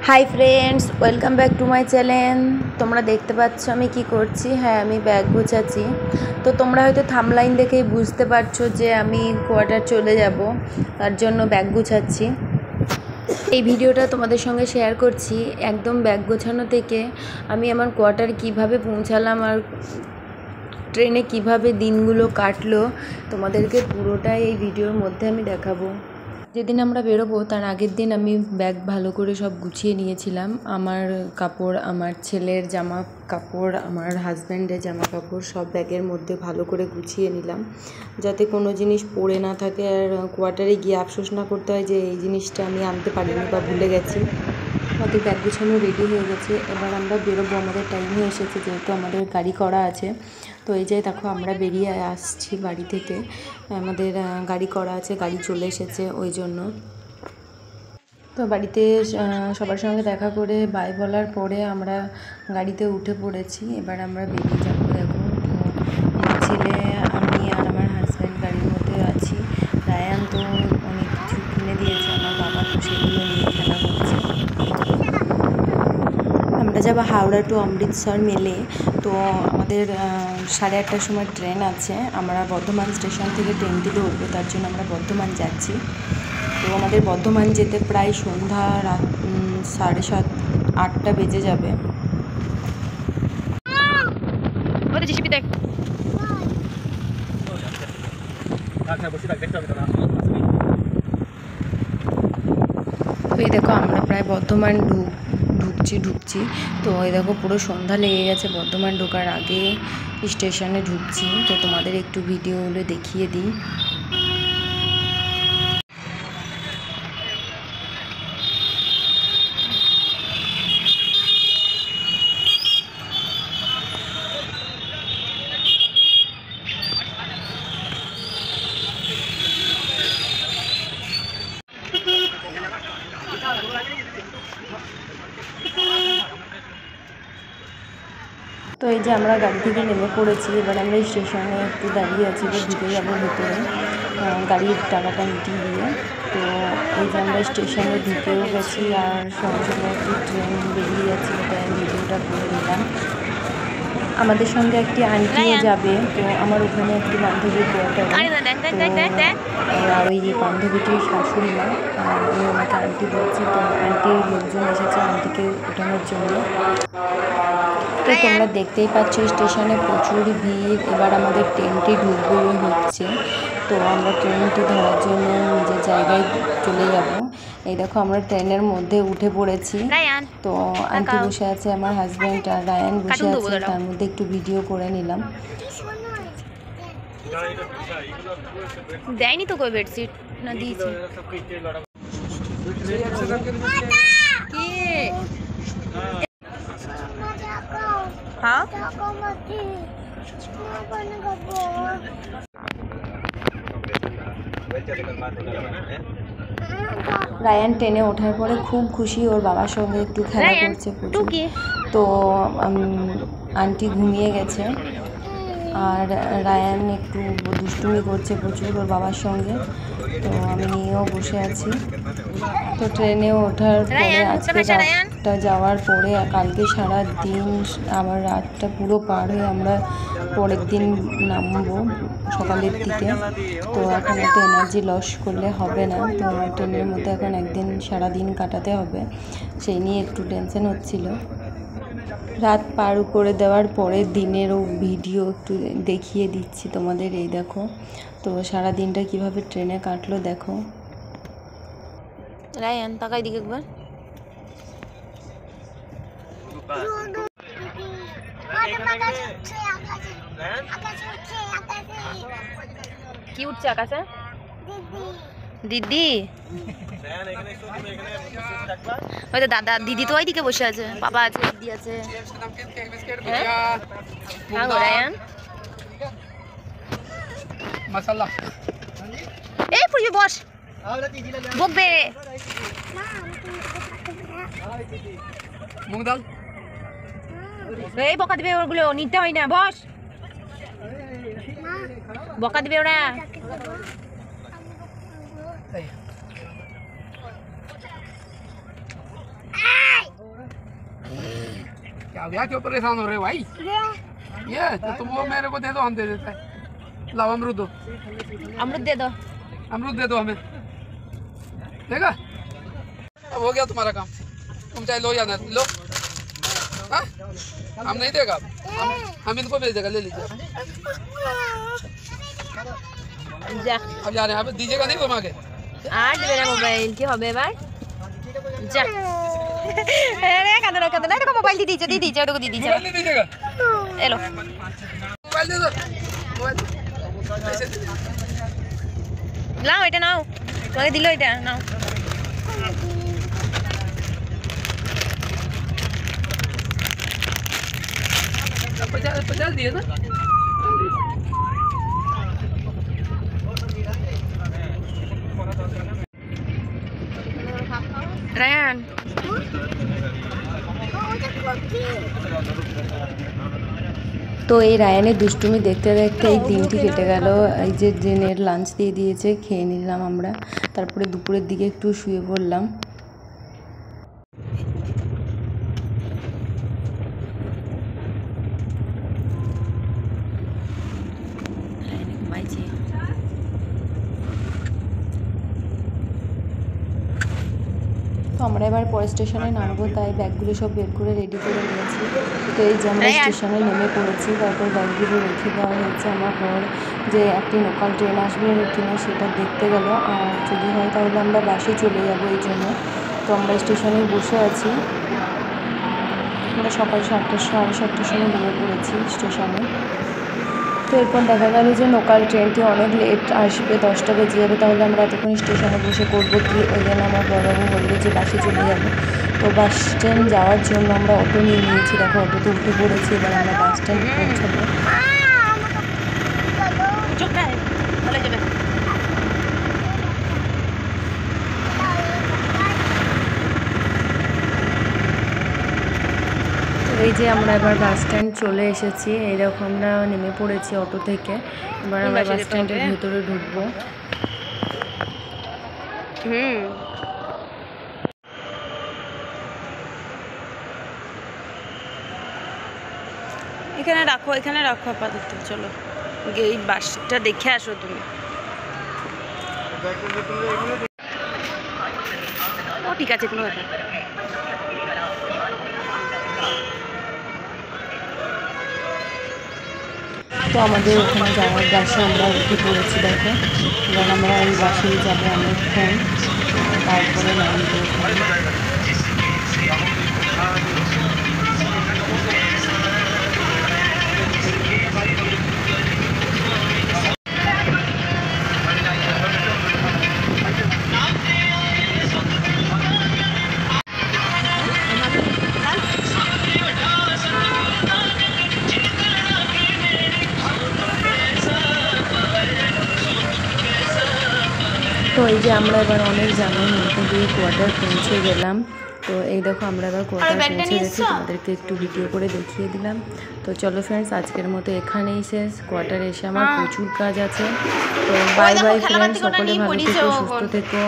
Hi friends, welcome back to my channel. তোমরা দেখতে পাচ্ছ আমি কি করছি। হ্যাঁ, আমি ব্যাগ গোছাচ্ছি। তো তোমরা হয়তো থাম্বনেইল দেখেই বুঝতে পারছো যে আমি কোয়ার্টার চলে যাব, তার জন্য ব্যাগ গোছাচ্ছি। এই ভিডিওটা তোমাদের সঙ্গে শেয়ার করছি একদম ব্যাগ গোছানো থেকে আমি আমার কোয়ার্টার কিভাবে পৌঁছালাম আর ট্রেনে কিভাবে দিনগুলো কাটলো, তোমাদেরকে পুরোটাই এই ভিডিওর মধ্যে আমি দেখাবো। যেদিন আমরা বেরোবো তার আগের দিন আমি ব্যাগ ভালো করে সব গুছিয়ে নিয়েছিলাম। আমার কাপড়, আমার ছেলের জামা কাপড়, আমার হাজব্যান্ডের জামা কাপড় সব ব্যাগের মধ্যে ভালো করে গুছিয়ে নিলাম, যাতে কোনো জিনিস পড়ে না থাকে আর কোয়ার্টারে গিয়ে আফসোস না করতে হয় যে এই জিনিসটা আমি আনতে পারিনি বা ভুলে গেছি। আমাদের ব্যাগ গুছানো রেডি হয়ে গেছে, এবার আমরা বেরোবো। আমাদের টাইম হয়ে এসেছে, যেহেতু আমাদের গাড়ি করা আছে। তো এই যে দেখো আমরা বেরিয়ে আসছি বাড়ি থেকে, আমাদের গাড়ি করা আছে, গাড়ি চলে এসেছে ওই জন্য। তো বাড়িতে সবার সঙ্গে দেখা করে বাই বলার পরে আমরা গাড়িতে উঠে পড়েছি। এবার আমরা বেরিয়ে যাবো। দেখো, তো ছেলে, আমি আর আমার হাজব্যান্ড গাড়ির মধ্যে আছি। রায়ান তো অনেক কিছু কিনে দিয়েছে আমার বাবা, তো সেগুলো নিয়ে খেলা করছে। আমরা যাবো হাওড়া টু অমৃতসর মেলে। তো আমাদের 8:30টার সময় ট্রেন আছে। আমরা বর্ধমান স্টেশন থেকে ট্রেনটি ধরবো, তার জন্য আমরা বর্ধমান যাচ্ছি। তো আমাদের বর্ধমান যেতে প্রায় সন্ধ্যা রাত 7:30-8টা বেজে যাবে। তো এই দেখো আমরা প্রায় বর্ধমান ঢুকছি। তো এই দেখো পুরো সন্ধ্যা লেগে গেছে। বর্ধমান ঢোকার আগে স্টেশনে ঢুকছি। তো তোমাদের একটু ভিডিওগুলো দেখিয়ে দিই। তো এই যে আমরা গাড়ি থেকে নেমে পড়েছি। এবার আমরা স্টেশনে একটু দাঁড়িয়ে আছি, এবার ঢুকে যাবো ভিতরে গাড়ির টাকাটা মিটিয়ে দিয়ে। তো এই যে আমরা স্টেশনে ঢুকেও গেছি আর সঙ্গে সঙ্গে একটি ট্রেন বেরিয়ে যাচ্ছিল, তাই আমি ভিডিওটা করে দিলাম। আমাদের সঙ্গে একটি আন্টিও যাবে। তো আমার ওখানে একটি বান্ধবীর কোয়ার্টারে, আর ওই বান্ধবীটির শাশুড়ি মা, আমি ওনাকে আন্টি বলছি। তো আন্টির লোকজন এসেছে আন্টিকে ওঠানোর জন্য। তো তোমরা দেখতেই পাচ্ছ স্টেশনে প্রচুর ভিড়। এবার আমাদের ট্রেনটি ঢুকবে হচ্ছে। তো আমরা ট্রেনটি ধরার জন্য নিজের জায়গায় চলে যাব। এই দেখো আমরা ট্রেনের মধ্যে উঠে পড়েছি। তো আন্টি বসে আছে, আমার হাজব্যান্ড আর রায়ান বসে আছে, তার মধ্যে একটু ভিডিও করে নিলাম। দেয়নি তো কই বেডশিট না দিয়েছে কি? হ্যাঁ, রায়ান ট্রেনে ওঠার পরে খুব খুশি, ওর বাবার সঙ্গে একটু খেলা করছে প্রচুর। তো আন্টি ঘুমিয়ে গেছে আর রায়ান একটু দুষ্টুমি করছে প্রচুর ওর বাবার সঙ্গে। তো আমি নিয়েও বসে আছি। তো ট্রেনে ওঠার পরে আজকে রাতটা যাওয়ার পরে কালকে সারা দিন আবার রাতটা পুরো পার হয়ে আমরা পরের দিন নামবো সকালের দিকে। তো এখন একটু এনার্জি লস করলে হবে না। তো ট্রেনের মধ্যে এখন একদিন সারা দিন কাটাতে হবে, সেই নিয়ে একটু টেনশন হচ্ছিল। রাত পার করে দেওয়ার পরে দিনেরও ভিডিও একটু দেখিয়ে দিচ্ছি তোমাদের। এই দেখো, তো সারা দিনটা কিভাবে ট্রেনে কাটলো দেখো। রায়ান তাকাই দিকে একবার। কি উঠছে আকাশে? দিদি। ওই তো দাদা দিদি তো ওইদিকে বসে আছে, বাবা আছে, দিদি আছে। হ্যাঁ গো রায়ান, মাশাআল্লাহ। এই পুরি বস, বকবে মুগ ডাল। এই বকা দিবে, ওগুলো নিতে হয় না, বস। বকা দিবে ওরা। क्या क्यों परेशान हो रहे हो भाई? ये तो तुम वो मेरे को दे दो, हम दे देते हैं। लाओ अमरूद दो, अमरूद दे दो। अमरूद दे दो हमें। देखा, अब हो गया तुम्हारा काम। तुम चाहे लो या ना लो, हाँ? हम नहीं देगा, हम इनको भेज देगा, ले लीजिए। जा अब जा रहे हैं, अब दीजिएगा नहीं घुमा के। আর দেবে না মোবাইল, কি হবে এবার? যা আরে কাঁদো না দেখো মোবাইল দিয়ে দিয়েছে ওটুকু দিয়ে দিয়েছে। मोबाइल नहीं दीजिएगा, এলো मोबाइल दे दो, मोबाइल ऐसे दे दो। নাও এটা নাও, তোমাকে দিল এটা নাও। पचास दिए ना। রায়ান তো এই রায়ানের দুষ্টুমি দেখতে দেখতে এই দিনটি কেটে গেল। এই যে ডিনের লাঞ্চ দিয়ে দিয়েছে, খেয়ে নিলাম আমরা। তারপরে দুপুরের দিকে একটু শুয়ে পড়লাম। তো আমরা এবার পরে স্টেশনে নামবো, তাই ব্যাগগুলো সব বের করে রেডি করে নিয়েছি। তো এই যে আমরা স্টেশনে নেমে পড়েছি, তারপর ব্যাগগুলো রেখে দেওয়া হয়েছে। আমার পর যে একটি লোকাল ট্রেন আসবে কিনা সেটা দেখতে গেল, আর যদি হয় তাহলে আমরা বাসে চলে যাবো এই জন্য। তো আমরা স্টেশনে বসে আছি। আমরা সকাল 7টা সাড়ে 7টার সময় নেমে পড়েছি স্টেশনে। তো এরপর দেখা গেল যে লোকাল ট্রেনটি অনেক লেট আসবে, 10টা বেজে যাবে। তাহলে আমরা এতক্ষণ স্টেশনে বসে করবো কি? ওই জন্য আমার বড়বাবু বললো যে বাসে চলে যাবো। তো বাস স্ট্যান্ড যাওয়ার জন্য আমরা অটো নিয়ে নিয়েছি। দেখো অটোতে উঠে পড়েছি, এবার আমরা বাস স্ট্যান্ড পৌঁছাবো। এই যে আমরা এবার বাস স্ট্যান্ড চলে এসেছি। এইরকম আমরা নেমে পড়েছি অটো থেকে। এবার আমরা বাস স্ট্যান্ডের ভিতরে ঢুকবো। এখানে রাখো আপাতত। চলো এই বাসটা দেখে আসো তুমি। ও ঠিক আছে, কোনো ব্যাপার। তো আমাদের ওখানে যাওয়ার বাসে আমরা উঠে পড়েছি। দেখো এবার আমরা এই বাসেই যাবো অনেকক্ষণ, তারপরে নামবো। তো এই যে আমরা এবার অনেক জানার মধ্যে দিয়ে কোয়ার্টার পৌঁছে গেলাম। তো এই দেখো আমরা এবার কোয়ার্টার পৌঁছে গেছি, তোমাদেরকে একটু ভিডিও করে দেখিয়ে দিলাম। তো চলো ফ্রেন্ডস, আজকের মতো এখানেই শেষ। কোয়ার্টারে এসে আমার প্রচুর কাজ আছে। তো বাই বাই ফ্রেন্ডস, সকলে ভালো থেকো, সুস্থ থেকো।